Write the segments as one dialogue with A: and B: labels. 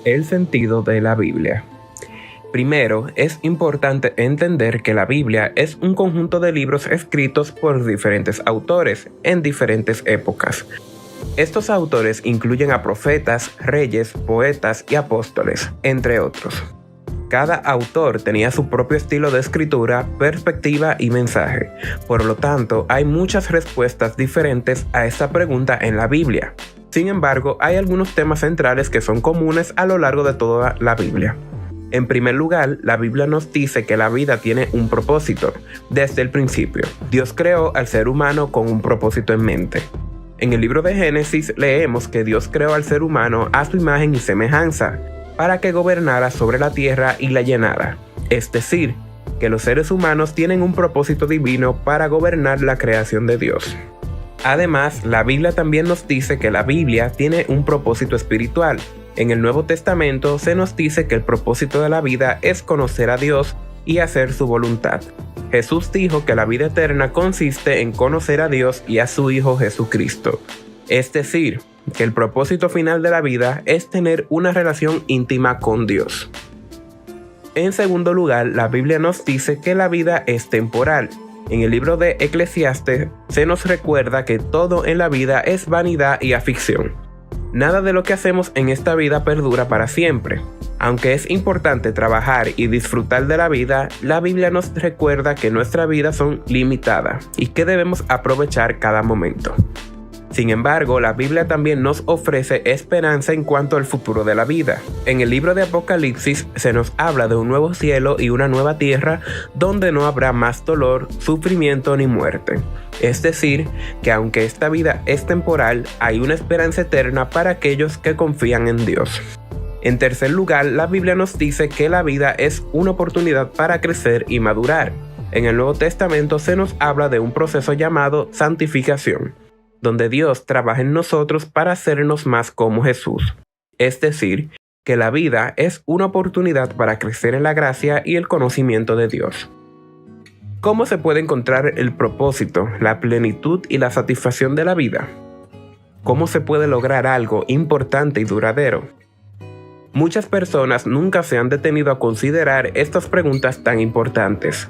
A: El sentido de la Biblia. Primero, es importante entender que la Biblia es un conjunto de libros escritos por diferentes autores en diferentes épocas. Estos autores incluyen a profetas, reyes, poetas y apóstoles, entre otros. Cada autor tenía su propio estilo de escritura, perspectiva y mensaje. Por lo tanto, hay muchas respuestas diferentes a esta pregunta en la Biblia. Sin embargo, hay algunos temas centrales que son comunes a lo largo de toda la Biblia. En primer lugar, la Biblia nos dice que la vida tiene un propósito. Desde el principio, Dios creó al ser humano con un propósito en mente. En el libro de Génesis leemos que Dios creó al ser humano a su imagen y semejanza, para que gobernara sobre la tierra y la llenara. Es decir, que los seres humanos tienen un propósito divino para gobernar la creación de Dios. Además, la Biblia también nos dice que la Biblia tiene un propósito espiritual. En el Nuevo Testamento se nos dice que el propósito de la vida es conocer a Dios y hacer su voluntad. Jesús dijo que la vida eterna consiste en conocer a Dios y a su Hijo Jesucristo. Es decir, que el propósito final de la vida es tener una relación íntima con Dios. En segundo lugar, la Biblia nos dice que la vida es temporal. En el libro de Eclesiastes se nos recuerda que todo en la vida es vanidad y afición. Nada de lo que hacemos en esta vida perdura para siempre. Aunque es importante trabajar y disfrutar de la vida, la Biblia nos recuerda que nuestras vidas son limitadas y que debemos aprovechar cada momento. Sin embargo, la Biblia también nos ofrece esperanza en cuanto al futuro de la vida. En el libro de Apocalipsis se nos habla de un nuevo cielo y una nueva tierra donde no habrá más dolor, sufrimiento ni muerte. Es decir, que aunque esta vida es temporal, hay una esperanza eterna para aquellos que confían en Dios. En tercer lugar, la Biblia nos dice que la vida es una oportunidad para crecer y madurar. En el Nuevo Testamento se nos habla de un proceso llamado santificación, donde Dios trabaja en nosotros para hacernos más como Jesús. Es decir, que la vida es una oportunidad para crecer en la gracia y el conocimiento de Dios. ¿Cómo se puede encontrar el propósito, la plenitud y la satisfacción de la vida? ¿Cómo se puede lograr algo importante y duradero? Muchas personas nunca se han detenido a considerar estas preguntas tan importantes.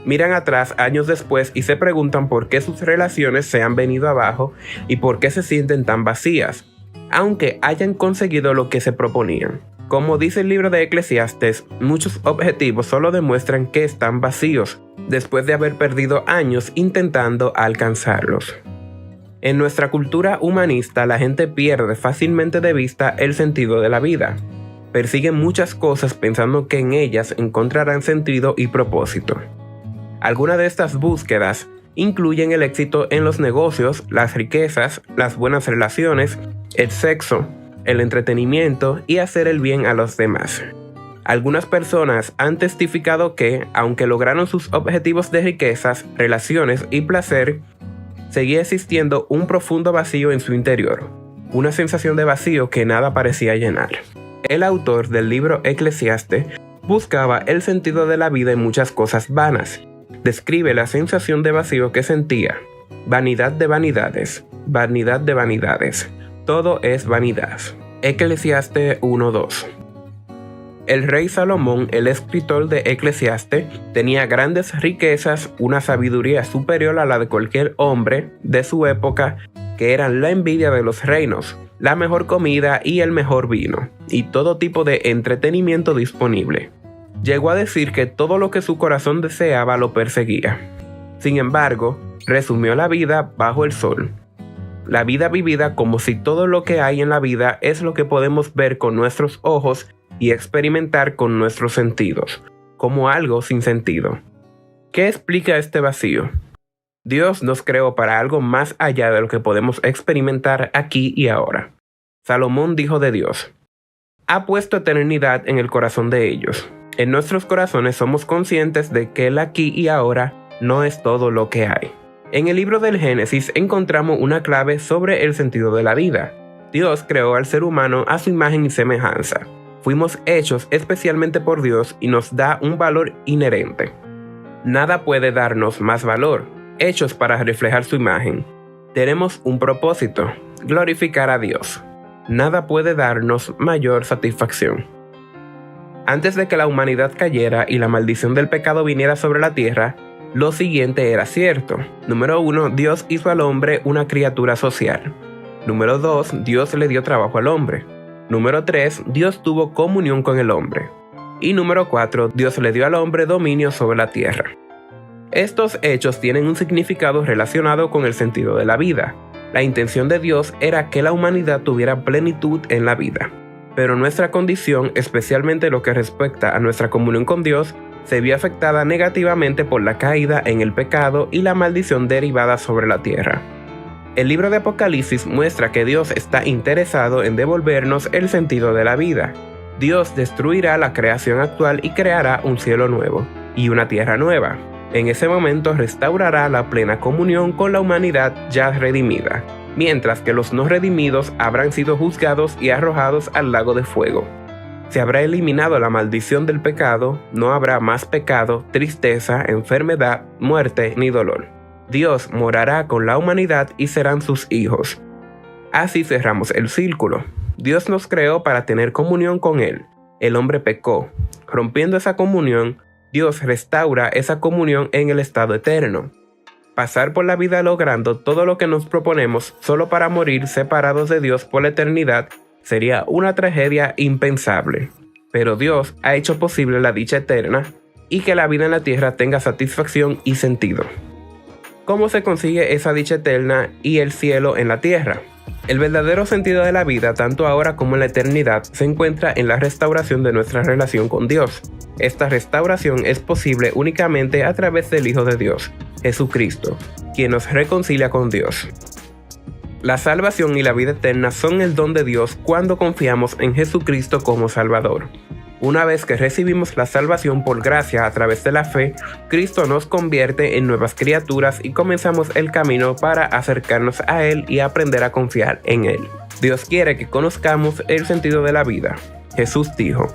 A: Miran atrás años después y se preguntan por qué sus relaciones se han venido abajo y por qué se sienten tan vacías, aunque hayan conseguido lo que se proponían. Como dice el libro de Eclesiastes, muchos objetivos solo demuestran que están vacíos, después de haber perdido años intentando alcanzarlos. En nuestra cultura humanista, la gente pierde fácilmente de vista el sentido de la vida. Persiguen muchas cosas pensando que en ellas encontrarán sentido y propósito. Algunas de estas búsquedas incluyen el éxito en los negocios, las riquezas, las buenas relaciones, el sexo, el entretenimiento y hacer el bien a los demás. Algunas personas han testificado que, aunque lograron sus objetivos de riquezas, relaciones y placer, seguía existiendo un profundo vacío en su interior, una sensación de vacío que nada parecía llenar. El autor del libro Eclesiastes buscaba el sentido de la vida en muchas cosas vanas. Describe la sensación de vacío que sentía. Vanidad de vanidades, vanidad de vanidades. Todo es vanidad. Eclesiastes 1:2. El rey Salomón, el escritor de Eclesiastes, tenía grandes riquezas, una sabiduría superior a la de cualquier hombre de su época, que eran la envidia de los reinos, la mejor comida y el mejor vino, y todo tipo de entretenimiento disponible. Llegó a decir que todo lo que su corazón deseaba lo perseguía. Sin embargo, resumió la vida bajo el sol. La vida vivida como si todo lo que hay en la vida es lo que podemos ver con nuestros ojos y experimentar con nuestros sentidos, como algo sin sentido. ¿Qué explica este vacío? Dios nos creó para algo más allá de lo que podemos experimentar aquí y ahora. Salomón dijo de Dios: ha puesto eternidad en el corazón de ellos. En nuestros corazones somos conscientes de que el aquí y ahora no es todo lo que hay. En el libro del Génesis encontramos una clave sobre el sentido de la vida. Dios creó al ser humano a su imagen y semejanza. Fuimos hechos especialmente por Dios y nos da un valor inherente. Nada puede darnos más valor, hechos para reflejar su imagen. Tenemos un propósito: glorificar a Dios. nada puede darnos mayor satisfacción. Antes de que la humanidad cayera y la maldición del pecado viniera sobre la tierra, lo siguiente era cierto. Número 1, Dios hizo al hombre una criatura social. Número 2, Dios le dio trabajo al hombre. Número 3, Dios tuvo comunión con el hombre. Y número 4, Dios le dio al hombre dominio sobre la tierra. Estos hechos tienen un significado relacionado con el sentido de la vida. La intención de Dios era que la humanidad tuviera plenitud en la vida. Pero nuestra condición, especialmente lo que respecta a nuestra comunión con Dios, se vio afectada negativamente por la caída en el pecado y la maldición derivada sobre la tierra. El libro de Apocalipsis muestra que Dios está interesado en devolvernos el sentido de la vida. Dios destruirá la creación actual y creará un cielo nuevo y una tierra nueva. En ese momento restaurará la plena comunión con la humanidad ya redimida, mientras que los no redimidos habrán sido juzgados y arrojados al lago de fuego. Se habrá eliminado la maldición del pecado, no habrá más pecado, tristeza, enfermedad, muerte ni dolor. Dios morará con la humanidad y serán sus hijos. Así cerramos el círculo. Dios nos creó para tener comunión con Él. El hombre pecó. Rompiendo esa comunión, Dios restaura esa comunión en el estado eterno. Pasar por la vida logrando todo lo que nos proponemos solo para morir separados de Dios por la eternidad sería una tragedia impensable. Pero Dios ha hecho posible la dicha eterna y que la vida en la tierra tenga satisfacción y sentido. ¿Cómo se consigue esa dicha eterna y el cielo en la tierra? El verdadero sentido de la vida, tanto ahora como en la eternidad, se encuentra en la restauración de nuestra relación con Dios. Esta restauración es posible únicamente a través del Hijo de Dios, Jesucristo, quien nos reconcilia con Dios. La salvación y la vida eterna son el don de Dios cuando confiamos en Jesucristo como Salvador. Una vez que recibimos la salvación por gracia a través de la fe, Cristo nos convierte en nuevas criaturas y comenzamos el camino para acercarnos a Él y aprender a confiar en Él. Dios quiere que conozcamos el sentido de la vida. Jesús dijo: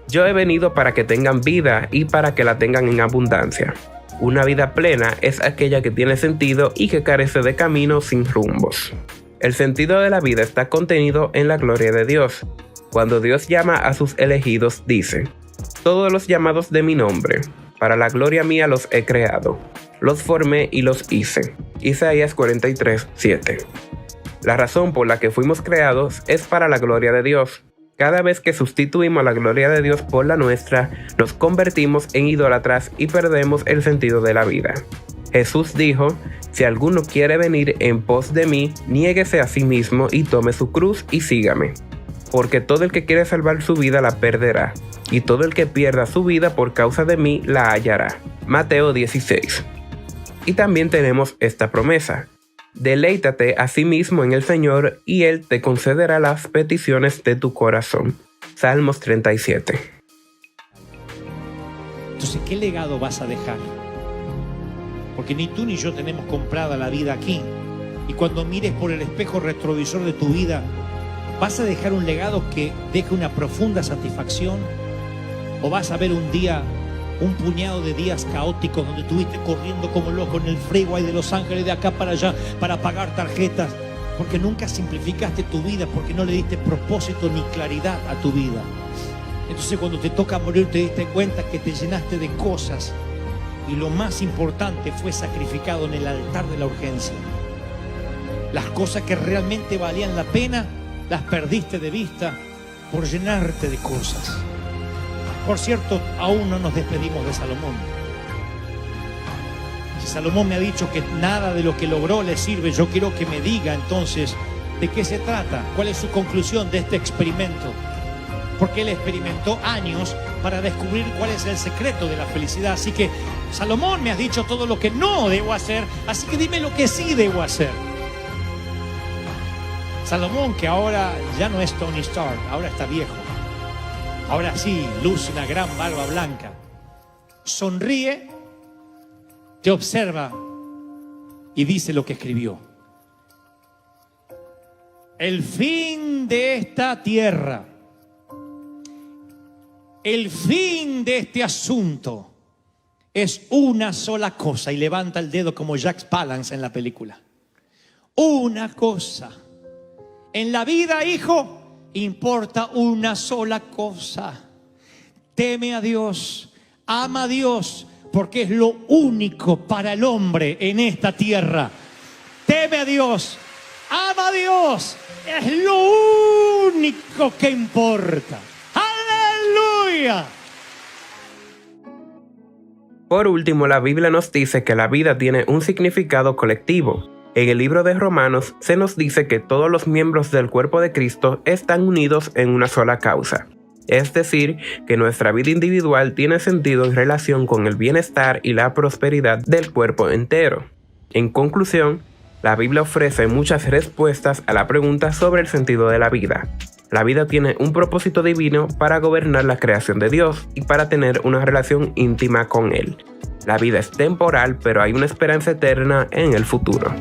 A: "Yo he venido para que tengan vida y para que la tengan en abundancia". Una vida plena es aquella que tiene sentido y que carece de caminos sin rumbos. El sentido de la vida está contenido en la gloria de Dios. Cuando Dios llama a sus elegidos, dice: "Todos los llamados de mi nombre, para la gloria mía los he creado. Los formé y los hice". Isaías 43:7. La razón por la que fuimos creados es para la gloria de Dios. Cada vez que sustituimos la gloria de Dios por la nuestra, nos convertimos en idólatras y perdemos el sentido de la vida. Jesús dijo: "Si alguno quiere venir en pos de mí, niéguese a sí mismo y tome su cruz y sígame. Porque todo el que quiere salvar su vida la perderá, y todo el que pierda su vida por causa de mí la hallará". Mateo 16. Y también tenemos esta promesa: "Deleítate a sí mismo en el Señor, y Él te concederá las peticiones de tu corazón". Salmos 37.
B: Entonces, ¿qué legado vas a dejar? Porque ni tú ni yo tenemos comprada la vida aquí. Y cuando mires por el espejo retrovisor de tu vida, ¿vas a dejar un legado que deje una profunda satisfacción? ¿O vas a ver un día, un puñado de días caóticos donde estuviste corriendo como loco en el freeway de Los Ángeles, de acá para allá, para pagar tarjetas? Porque nunca simplificaste tu vida, porque no le diste propósito ni claridad a tu vida. Entonces, cuando te toca morir, te diste cuenta que te llenaste de cosas y lo más importante fue sacrificado en el altar de la urgencia. Las cosas que realmente valían la pena las perdiste de vista por llenarte de cosas. Por cierto, aún no nos despedimos de Salomón. Si Salomón me ha dicho que nada de lo que logró le sirve, yo quiero que me diga entonces de qué se trata, cuál es su conclusión de este experimento. Porque él experimentó años para descubrir cuál es el secreto de la felicidad. Así que, Salomón, me has dicho todo lo que no debo hacer, así que dime lo que sí debo hacer. Salomón, que ahora ya no es Tony Stark, ahora está viejo. Ahora sí, luce una gran barba blanca. Sonríe, te observa y dice lo que escribió. El fin de esta tierra, el fin de este asunto es una sola cosa. Y levanta el dedo como Jack Palance en la película. Una cosa. En la vida, hijo, importa una sola cosa: teme a Dios, ama a Dios, porque es lo único para el hombre en esta tierra. Teme a Dios, ama a Dios, es lo único que importa. ¡Aleluya!
A: Por último, la Biblia nos dice que la vida tiene un significado colectivo. En el libro de Romanos se nos dice que todos los miembros del cuerpo de Cristo están unidos en una sola causa. Es decir, que nuestra vida individual tiene sentido en relación con el bienestar y la prosperidad del cuerpo entero. En conclusión, la Biblia ofrece muchas respuestas a la pregunta sobre el sentido de la vida. La vida tiene un propósito divino para gobernar la creación de Dios y para tener una relación íntima con Él. La vida es temporal, pero hay una esperanza eterna en el futuro.